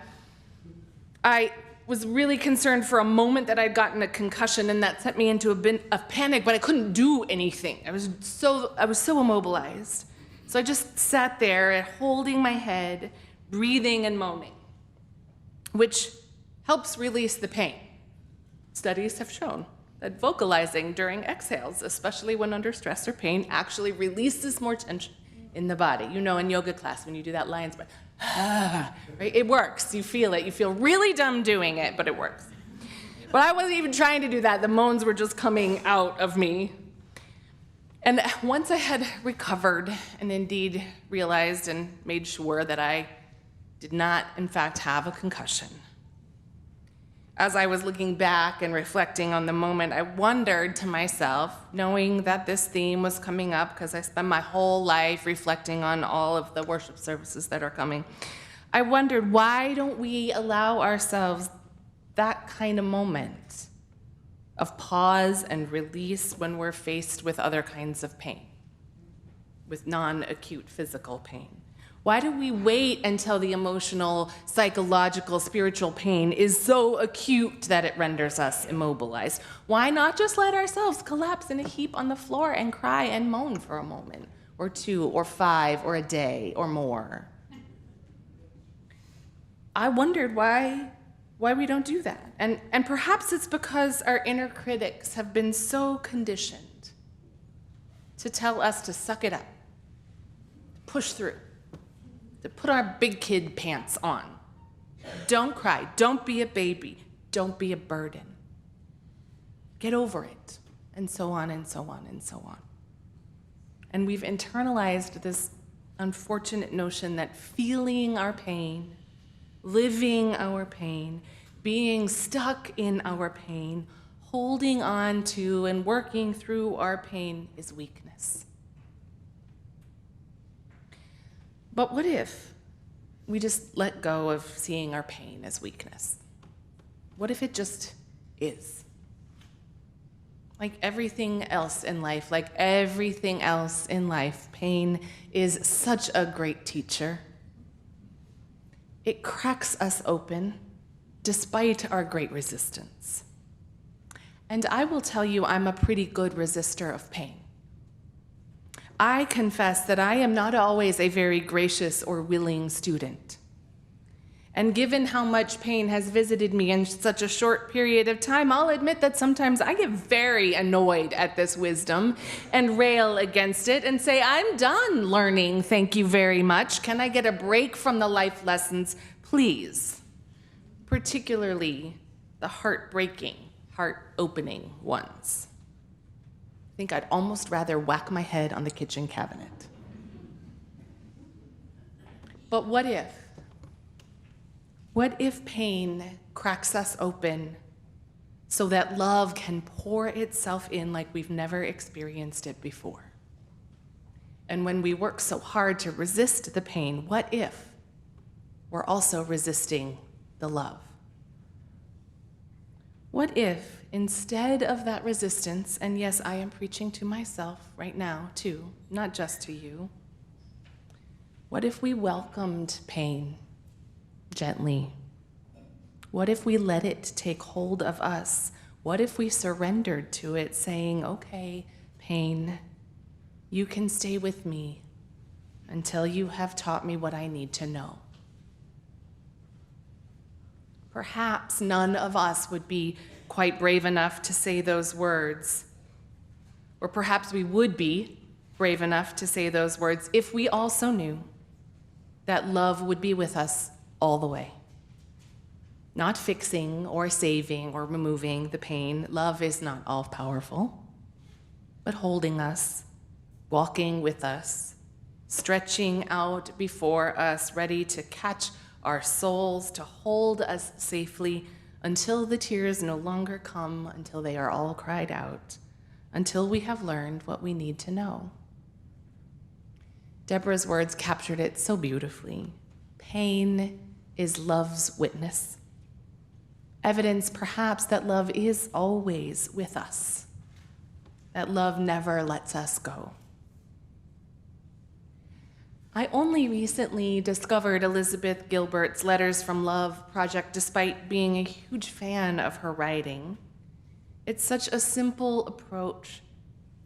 I was really concerned for a moment that I'd gotten a concussion, and that sent me into a bit of panic, but I couldn't do anything. I was so immobilized. So I just sat there holding my head, breathing and moaning, which helps release the pain. Studies have shown that vocalizing during exhales, especially when under stress or pain, actually releases more tension in the body. You know, in yoga class, when you do that lion's breath, right? It works. You feel it. You feel really dumb doing it, but it works. But I wasn't even trying to do that. The moans were just coming out of me. And once I had recovered and indeed realized and made sure that I did not, in fact, have a concussion, as I was looking back and reflecting on the moment, I wondered to myself, knowing that this theme was coming up, because I spend my whole life reflecting on all of the worship services that are coming, I wondered, why don't we allow ourselves that kind of moment of pause and release when we're faced with other kinds of pain, with non-acute physical pain? Why do we wait until the emotional, psychological, spiritual pain is so acute that it renders us immobilized? Why not just let ourselves collapse in a heap on the floor and cry and moan for a moment, or 2, or 5, or a day, or more? I wondered why why we don't do that. And perhaps it's because our inner critics have been so conditioned to tell us to suck it up, push through, to put our big kid pants on. Don't cry, don't be a baby, don't be a burden. Get over it, and so on and so on and so on. And we've internalized this unfortunate notion that feeling our pain, living our pain, being stuck in our pain, holding on to and working through our pain is weakness. But what if we just let go of seeing our pain as weakness? What if it just is? Like everything else in life, pain is such a great teacher. It cracks us open despite our great resistance. And I will tell you, I'm a pretty good resistor of pain. I confess that I am not always a very gracious or willing student. And given how much pain has visited me in such a short period of time, I'll admit that sometimes I get very annoyed at this wisdom and rail against it and say, I'm done learning, thank you very much. Can I get a break from the life lessons, please? Particularly the heartbreaking, heart-opening ones. I think I'd almost rather whack my head on the kitchen cabinet. But what if? What if pain cracks us open so that love can pour itself in like we've never experienced it before? And when we work so hard to resist the pain, what if we're also resisting the love? What if instead of that resistance, and yes, I am preaching to myself right now too, not just to you, what if we welcomed pain gently? What if we let it take hold of us? What if we surrendered to it, saying, okay, pain, you can stay with me until you have taught me what I need to know? Perhaps none of us would be quite brave enough to say those words. Or perhaps we would be brave enough to say those words if we also knew that love would be with us all the way. Not fixing or saving or removing the pain. Love is not all-powerful, but holding us, walking with us, stretching out before us, ready to catch our souls, to hold us safely until the tears no longer come, until they are all cried out, until we have learned what we need to know. Debra's words captured it so beautifully. Pain is love's witness. Evidence, perhaps, that love is always with us, that love never lets us go. I only recently discovered Elizabeth Gilbert's Letters from Love project, despite being a huge fan of her writing. It's such a simple approach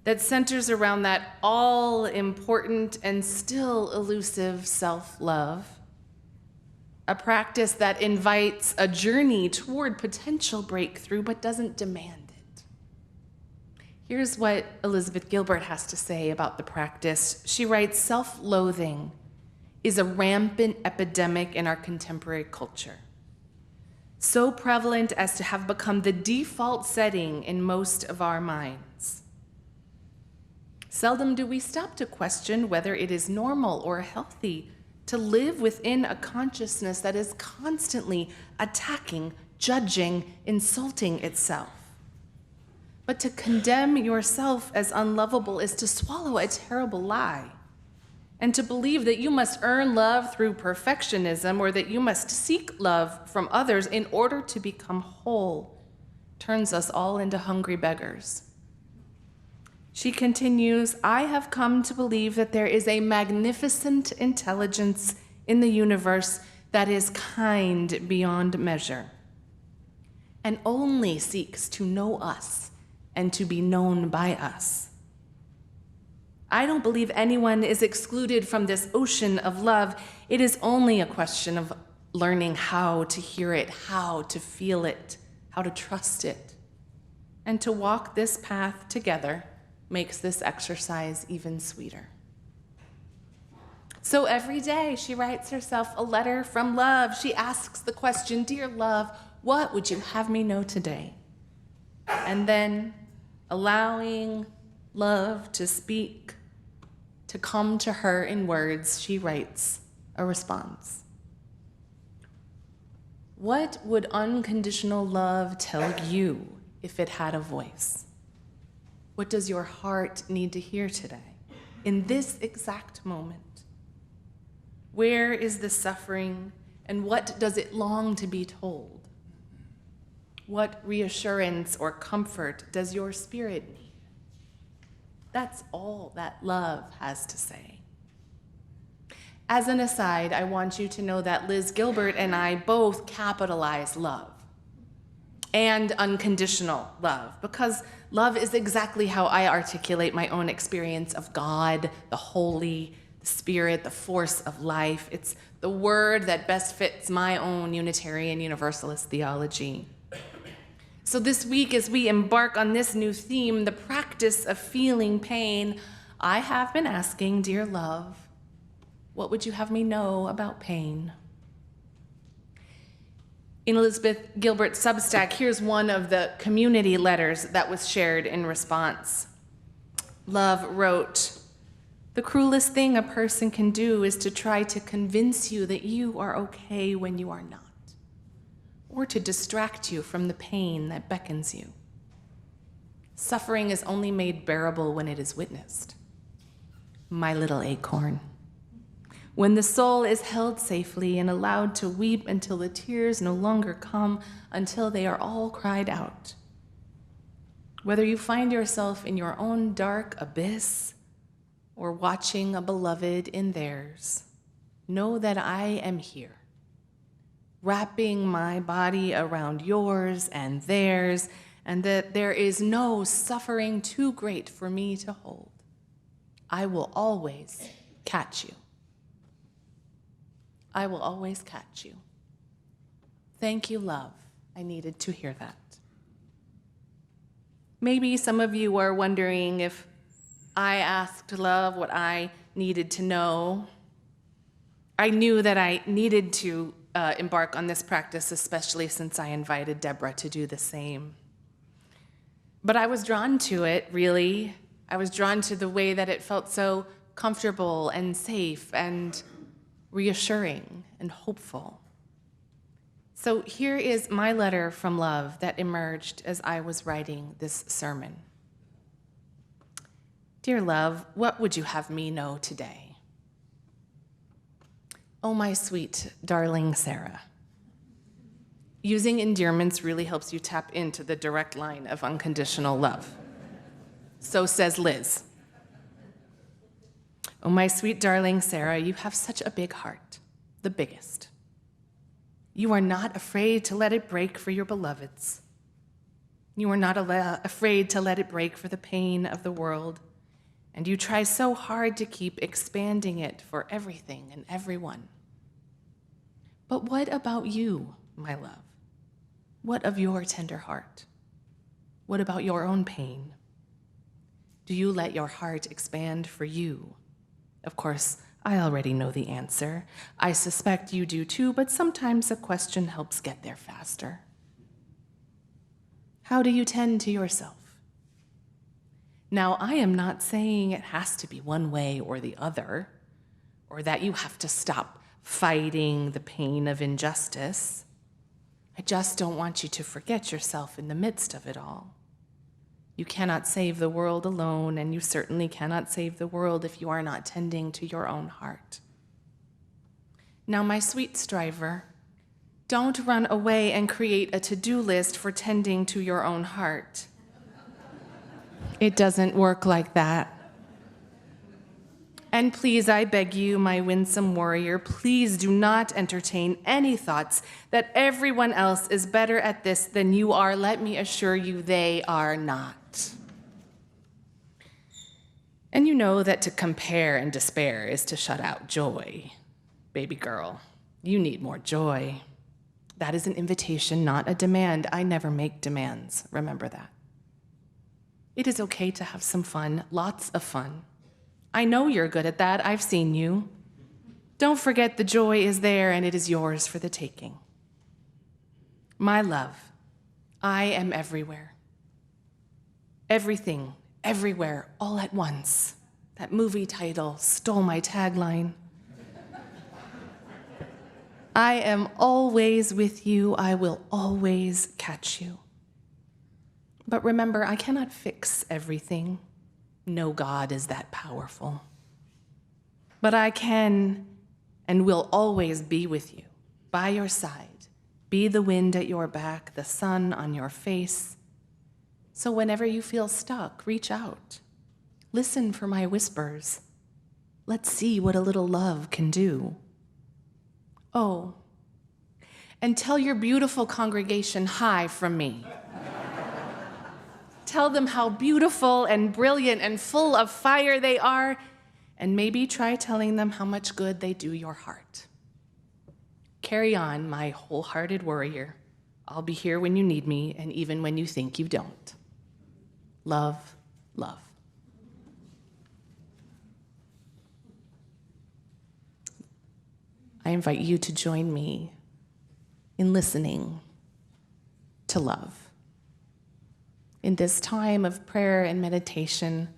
that centers around that all-important and still elusive self-love, a practice that invites a journey toward potential breakthrough but doesn't demand it. Here's what Elizabeth Gilbert has to say about the practice. She writes, self-loathing is a rampant epidemic in our contemporary culture, so prevalent as to have become the default setting in most of our minds. Seldom do we stop to question whether it is normal or healthy to live within a consciousness that is constantly attacking, judging, insulting itself. But to condemn yourself as unlovable is to swallow a terrible lie, and to believe that you must earn love through perfectionism or that you must seek love from others in order to become whole turns us all into hungry beggars. She continues, I have come to believe that there is a magnificent intelligence in the universe that is kind beyond measure and only seeks to know us and to be known by us. I don't believe anyone is excluded from this ocean of love. It is only a question of learning how to hear it, how to feel it, how to trust it. And to walk this path together makes this exercise even sweeter. So every day she writes herself a letter from love. She asks the question, "Dear love, what would you have me know today?" And then, allowing love to speak, to come to her in words, she writes a response. What would unconditional love tell you if it had a voice? What does your heart need to hear today, in this exact moment? Where is the suffering, and what does it long to be told? What reassurance or comfort does your spirit need? That's all that love has to say. As an aside, I want you to know that Liz Gilbert and I both capitalize love and unconditional love, because love is exactly how I articulate my own experience of God, the holy, the spirit, the force of life. It's the word that best fits my own Unitarian Universalist theology. So this week, as we embark on this new theme, the practice of feeling pain, I have been asking, dear love, what would you have me know about pain? In Elizabeth Gilbert's Substack, here's one of the community letters that was shared in response. Love wrote, "The cruelest thing a person can do is to try to convince you that you are okay when you are not, or to distract you from the pain that beckons you. Suffering is only made bearable when it is witnessed. My little acorn. When the soul is held safely and allowed to weep until the tears no longer come, until they are all cried out. Whether you find yourself in your own dark abyss or watching a beloved in theirs, know that I am here, wrapping my body around yours and theirs, and that there is no suffering too great for me to hold. I will always catch you. I will always catch you. Thank you, love. I needed to hear that." Maybe some of you are wondering if I asked love what I needed to know. I knew that I needed to embark on this practice, especially since I invited Debra to do the same. But I was drawn to it, really. I was drawn to the way that it felt so comfortable and safe and reassuring and hopeful. So here is my letter from love that emerged as I was writing this sermon. Dear love, what would you have me know today? Oh, my sweet, darling Sara. Using endearments really helps you tap into the direct line of unconditional love. So says Liz. Oh, my sweet, darling Sara, you have such a big heart, the biggest. You are not afraid to let it break for your beloveds. You are not afraid to let it break for the pain of the world, and you try so hard to keep expanding it for everything and everyone. But what about you, my love? What of your tender heart? What about your own pain? Do you let your heart expand for you? Of course, I already know the answer. I suspect you do too, but sometimes a question helps get there faster. How do you tend to yourself? Now, I am not saying it has to be one way or the other, or that you have to stop fighting the pain of injustice. I just don't want you to forget yourself in the midst of it all. You cannot save the world alone, and you certainly cannot save the world if you are not tending to your own heart. Now, my sweet striver, don't run away and create a to-do list for tending to your own heart. It doesn't work like that. And please, I beg you, my winsome warrior, please do not entertain any thoughts that everyone else is better at this than you are. Let me assure you, they are not. And you know that to compare and despair is to shut out joy, baby girl. You need more joy. That is an invitation, not a demand. I never make demands. Remember that. It is okay to have some fun, lots of fun. I know you're good at that. I've seen you. Don't forget the joy is there and it is yours for the taking. My love, I am everywhere. Everything, everywhere, all at once. That movie title stole my tagline. I am always with you. I will always catch you. But remember, I cannot fix everything. No God is that powerful. But I can and will always be with you, by your side, be the wind at your back, the sun on your face. So whenever you feel stuck, reach out. Listen for my whispers. Let's see what a little love can do. Oh, and tell your beautiful congregation hi from me. Tell them how beautiful and brilliant and full of fire they are, and maybe try telling them how much good they do your heart. Carry on, my wholehearted warrior. I'll be here when you need me, and even when you think you don't. Love, love. I invite you to join me in listening to love. In this time of prayer and meditation,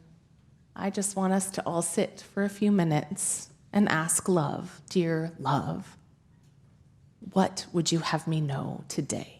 I just want us to all sit for a few minutes and ask love, dear love, what would you have me know today?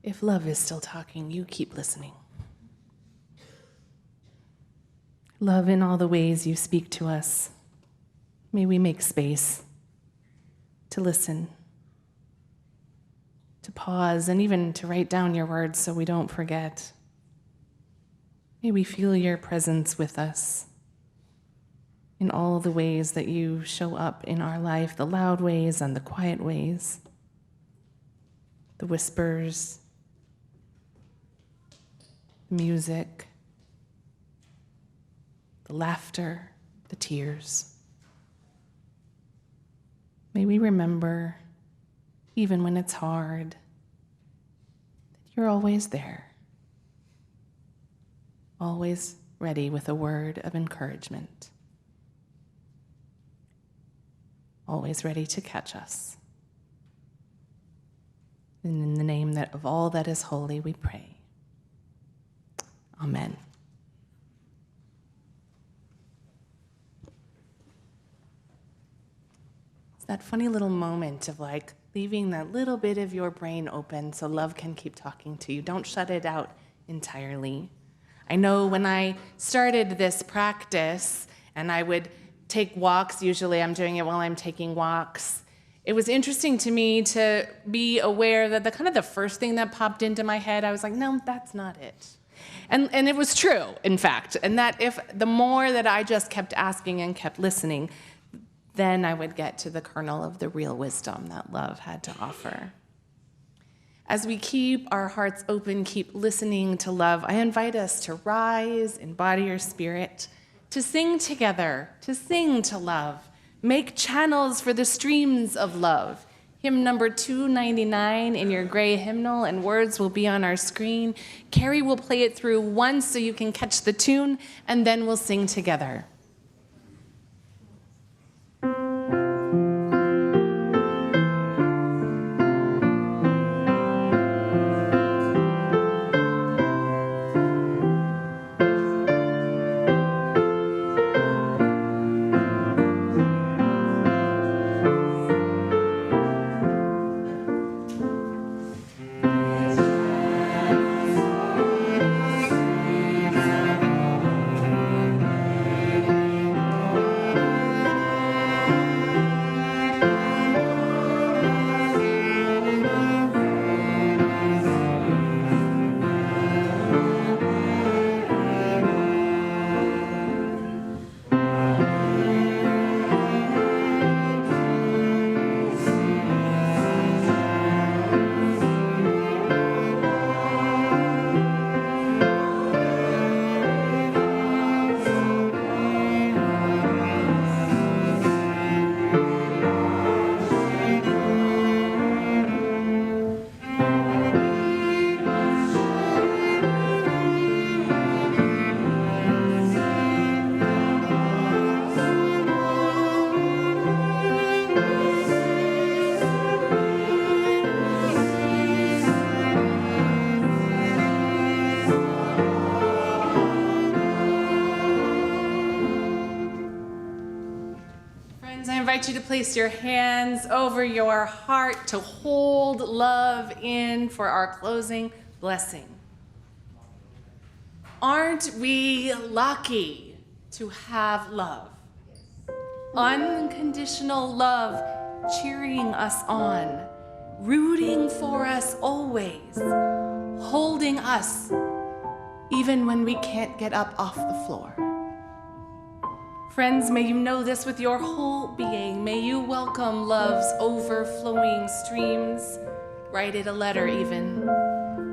If love is still talking, you keep listening. Love in all the ways you speak to us. May we make space to to listen, to pause, and even to write down your words so we don't forget. May we feel your presence with us in all the ways that you show up in our life, the loud ways and the quiet ways, the whispers, the music, the laughter, the tears. May we remember, even when it's hard, that you're always there, always ready with a word of encouragement, always ready to catch us. And in the name of all that is holy, we pray. Amen. It's that funny little moment of like leaving that little bit of your brain open so love can keep talking to you. Don't shut it out entirely. I know when I started this practice and I would take walks, usually I'm doing it while I'm taking walks, it was interesting to me to be aware that the first thing that popped into my head, I was like, no, that's not it. And it was true, in fact, and that if the more that I just kept asking and kept listening, then I would get to the kernel of the real wisdom that love had to offer. As we keep our hearts open, keep listening to love, I invite us to rise in body or spirit, to sing together, to sing to love, make channels for the streams of love. Hymn number 299 in your gray hymnal, and words will be on our screen. Carrie will play it through once so you can catch the tune, and then we'll sing together. I invite you to place your hands over your heart to hold love in for our closing blessing. Aren't we lucky to have love? Unconditional love cheering us on, rooting for us always, holding us even when we can't get up off the floor. Friends, may you know this with your whole being. May you welcome love's overflowing streams. Write it a letter even.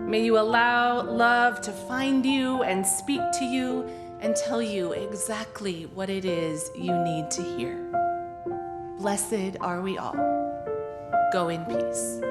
May you allow love to find you and speak to you and tell you exactly what it is you need to hear. Blessed are we all. Go in peace.